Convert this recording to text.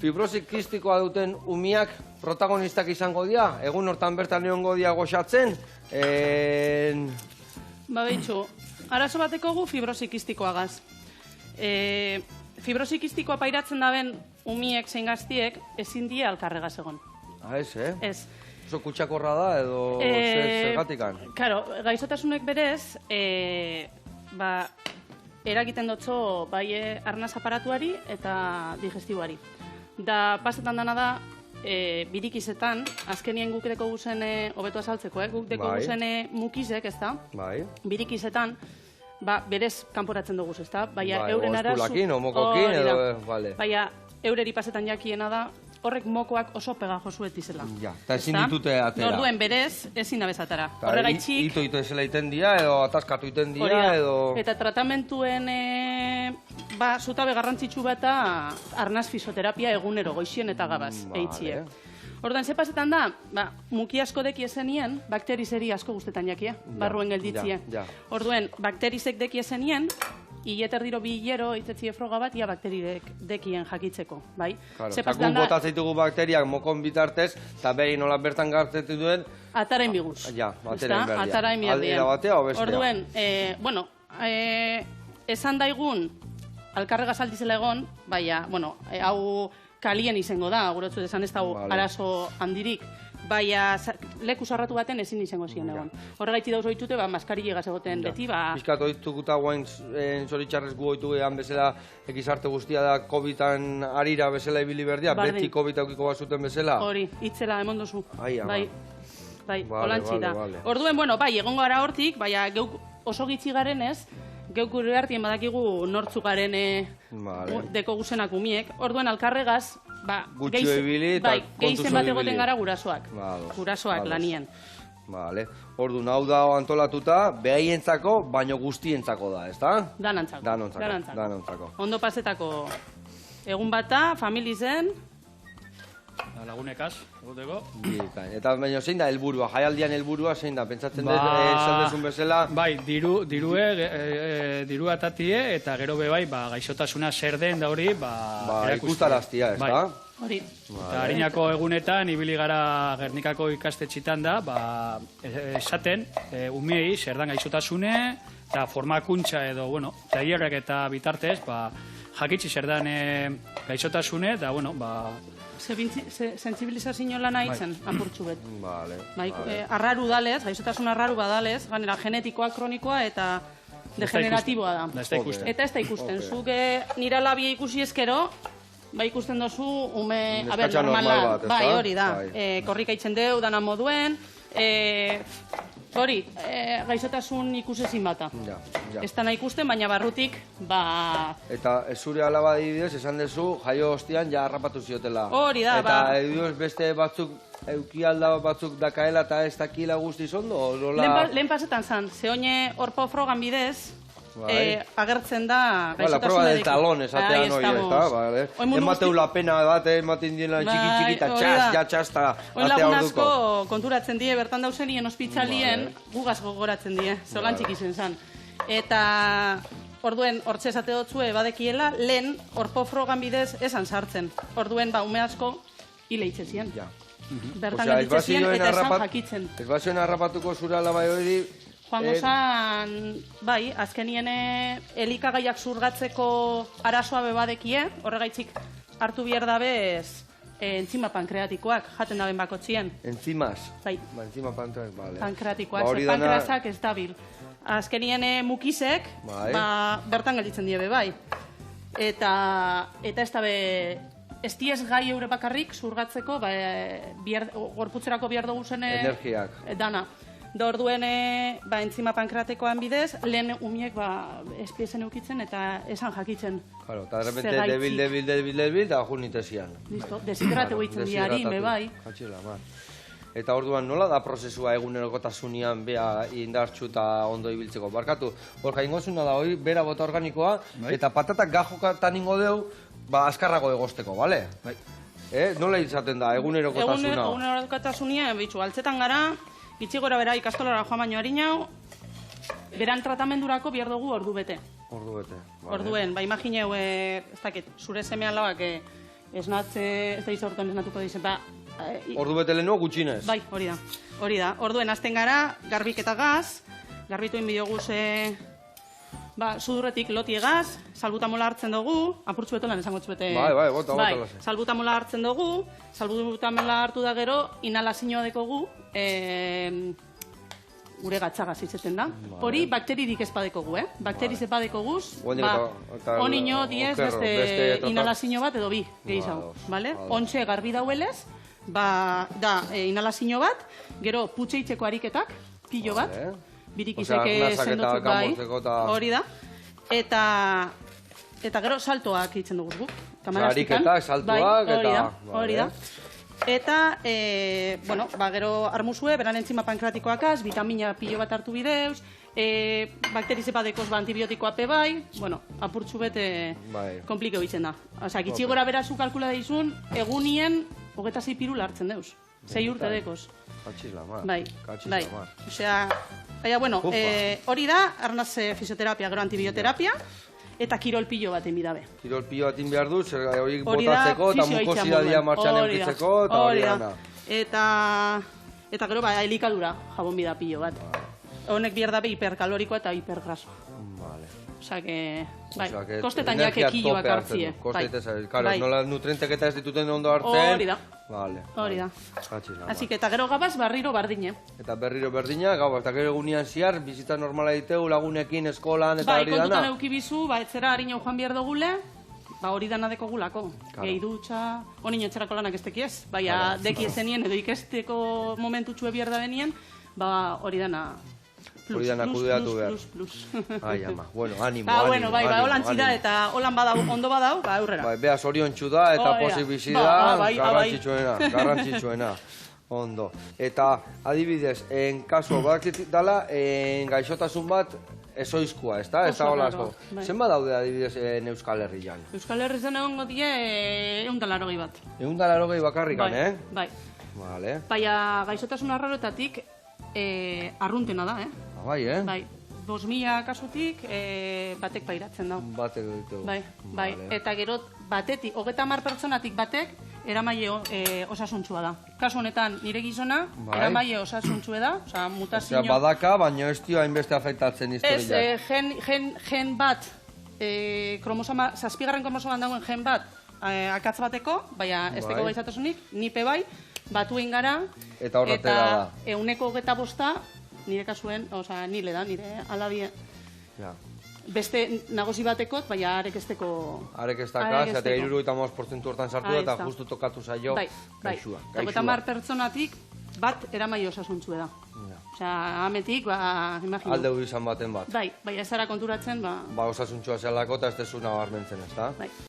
Fibrosi kistikoa duten umiak protagonistak izango dira, egun hortan bertan egongo dira goxatzen. Behitxu, arazo bateko gu fibrosi kistikoagaz. Fibrosi kistikoa pairatzen daben umiek zein gaztiek ezin die alkarregaz egon. Ez, Ez. Oso kutsakorra da edo zergatikan? Karo, gaixotasunek berez, eragiten dutxo bai arnaz aparatuari eta digestiboari. Da, pasetan dana da, birikizetan, azkenien guk deko guzen, hobeto azaltzeko, guk deko guzen mukizek, ez da? Bai. Birikizetan, berez kanporatzen dugu, ez da? Baina euren O arazu... estulakin, o mokokin, edo... Vale. Baina eureri pasetan jakiena da, horrek mokoak oso pegajosu etizela. Ja, eta ezin ditute atera. Orduen berez, ezin abez atara. Horregaitxik... Ito esela iten dira, edo ataskatu iten dira, edo... Eta tratamentuen, zutabe garrantzitsu bata arnaz fisioterapia egunero, goizien eta gabaz, eitzie. Orduan, ze pasetan da, muki asko deki ezenien, bakterizeri asko guztetan jakia, barruen gelditzie. Orduen, bakterizek deki ezenien, hileter diro bi hilero itzetzie froga bat, ia bakterirek dekien jakitzeko, bai? Eta guk botatzeitugu bakteriak mokon bitartez, eta behi nola bertan gartetu duen... Atarain biguz. Ja, atarain berdian. Atarain berdian. Aldera batea o bestea. Orduen, esan daigun, alkarregaz aldizela egon, baina, hau kalien izango da, gurotzu desan ez da arazo handirik, baina leku sarratu baten ezin izango ziren egon. Horregaitzi dauz oitute, maskarillegaz egoten beti, Piskat oitukuta guain zoritxarrez gu oitu egan bezala ekizarte guztia da COVID-an arira bezala ibili berdia, beti COVID aukiko bazuten bezala. Hori, itzela emon duzu. Bai, holantzi da. Orduen, egongo gara hortik, baina geuk oso gitzi garenez, geuk gure hartien badakigu nortzu garen deko guzenak umiek. Orduen alkarregaz, gutxio ibili eta kontuzo ibili. Gehizen bat egoten gara gurasoak. Gurasoak lanien. Orduan, hau da antolatuta, behaientzako, baino guztientzako da, ez da? Danontzako. Ondo pasetako egun bata, familizen... Lagunekaz, egoteko. Eta baina zein da helburua, jaialdian helburua zein da, pentsatzen dut esan dezun bezala? Bai, dirua atatie eta gero bebai gaixotasuna zer den da hori ikustaraztia, ez da? Hori. Eta harinako egunetan, ibili gara Gernikako ikastetxitan da, esaten, umiei zer dan gaixotasune, eta formakuntza edo, tailerrek eta bitartez, jakitsi zer dan gaixotasune, eta, sensibilizazio lana itzen, apurtxu bet. Arraru dalez, gaixotasun arraru badalez, ganera genetikoa, kronikoa eta degeneratiboa da. Eta ez da ikusten. Zuk nira labia ikusi ezkero, ikusten dozu, normala. Hori da. Korrika itzen deu, dana moduen. Hori, gaixotasun ikusezin bata. Ez dana ikusten, baina barrutik, Eta zure alaba dibidez, esan dezu, jaio hostian ja harrapatu ziotela. Hori da, Eta beste batzuk, eukialda batzuk dakaela eta ez dakila guztiz ondo? Lehen pasetan zan, zehone orpo frogan bidez, agertzen da gaixotasunarekin. La prueba del talón, esatean hori, ez da? Emateu la pena bat, ematen diela txiki-txiki eta txasta Oin lagun asko konturatzen die, bertan dauzenien ospitzalien, gugaz gogoratzen die, zolan txiki zen. Eta orduen, hortxe esate dotzue badekiela, lehen orpo frogan bidez esan sartzen. Orduen, ume asko, hile itxezien. Bertan gelditzezien eta esan jakitzen. Ez bazioen harrapatuko zure alaba hori... Joango zan, azkenien elikagaiak zurgatzeko arazoa bebadekie, horregaitzik hartu behar dabez entzima pankreatikoak, jaten daben bakotzien. Entzimaz? Bai. Entzima pankreatikoak. Pankreatikoak, pankreasak ez dabil. Azkenien mukizek, bertan gelditzen die bai. Eta ez dabe, ez diez gai eure bakarrik zurgatzeko, gorputzerako behar dugu zen... Energiak. Dana. Da orduen, entzima pankreatikoan bidez, lehen umiek espiezen eukitzen eta esan jakitzen. Claro, eta de repente debil, eta jun nitezian. Listo, desidrate goitzen diari, bai. Eta orduan nola da prozesua egunerokotasunean bea indartxu eta ondo ibiltzeko? Barkatu, hor jaingozuna da hori, bera bota organikoa, eta patatak gajokatan ingo deu, azkarrago egosteko, bale? Nola izaten da, egunerokotasuna? Egunerokotasunean, altzetan gara, Itxi gora bera ikastolara joan baino harinau, beran tratamendurako behar dugu ordu bete. Ordu bete. Orduen, imagineu, ez dakit, zure semean labak esnatze, ez da izortuan esnatuko dizen, ba... Ordu bete lehenua gutxinez. Bai, hori da. Orduen hasten gara, garbik eta gaz, garbituen bidoguz, sudurretik loti egaz, salbutamola hartzen dugu, apurtzu beto lan esango txubete... Bai, bota. Salbutamola hartzen dugu, salbutamola hartu da gero, inhalazioa dekogu, gure gatzagaz izaten da. Hori, bakteririk ez badekogu, Bakteri ze badekoguz, onino diez beste inhalazio bat edo bi, gehiago, bale? Ontxe garbi dauelez, da inhalazio bat, gero putxeitzeko ariketak, pilo bat, birikizeke zendotzuk bai, hori da, eta gero saltoak itzen dugu guk. Ariketak, saltoak, eta... Hori da. Eta, gero armuzue, beran entzima pankratikoakaz, vitamina pilo bat hartu bideuz, bakteri zepadekoz antibiotikoa pe bai, apurtzu bete komplikeu itzen da. Osa, gitxi gora berazu kalkula daizun, egunien 26 pirula hartzen deuz. 6 urte dekoz. Katxislamar. Bai. Osea, hori da, arnaz fisioterapia, gero antibioterapia, eta kirol pilo baten bidabe. Kirol pilo baten behar du, hori botatzeko, eta mukosidadia martxan eukitzeko, eta hori gana. Eta gero, elikadura jabon bida pilo bat. Honek behar dabe hiperkalorikoa eta hipergraso. Osea, kostetan jake kiloak hartzie. Nola nutrientek eta ez dituten ondo hartzen. Hori da. Hori da. Eta gero gabaz, berriro bardine. Eta berriro berdina, gau, eta gero egunean ziar, bizita normala diteu, lagunekin, eskolan, eta hori dana. Kontutan eukibizu, etzera harina joan behar dugule, hori dana deko gulako. Gehi dutxa, honi etxerako lanak ez tekiez, deki ezenien edo ikesteko momentu txue behar da benien, hori dana... Hori dana kudeatu behar. Plus. Ai, ama, animo. Holan txida eta holan badau, ondo badau, aurrera. Bea zorion txuda eta pozik bizi da, garrantzitsuena. Ondo. Eta, adibidez, kasu, badakit dala, gaixotasun bat, ezoizkua, ez da? Ez da holazko. Zenba daude adibidez Euskal Herrian? Euskal Herrian egon gotie 180 bat. 180 bakarrikan, Bai. Vale. Baina gaixotasun arraroetatik arruntena da, Bai, Bai, 2000 kasutik batek pairatzen da. Batek ditu. Bai. Eta gero batetik, 30 pertsonatik batek, eramaile osasuntsua da. Kasu honetan, nire gizona, eramaile osasuntsua da, oza, mutazio... Osea, badaka, baina ez dio hainbeste afektatzen historia. Ez, gen bat, zazpigarren kromosoman dagoen gen bat, akatz bateko, baina ez teko gaizatasunik, nipe bai, batuen gara, eta 125, nire kasuen, oza, nile da, nire alabie. Beste nagozi batekot, baina arek ez teko... Arek ez dakaz, eta 75% hortan sartu eta justu tokatu zaio gaixua. 30 pertsonatik bat eramaile osasuntzu da. Osea, ametik, imagino. Aldeu izan baten bat. Bai, ez ara konturatzen, osasuntzua zelako eta ez dezu nabarmentzen, ez da? Bai.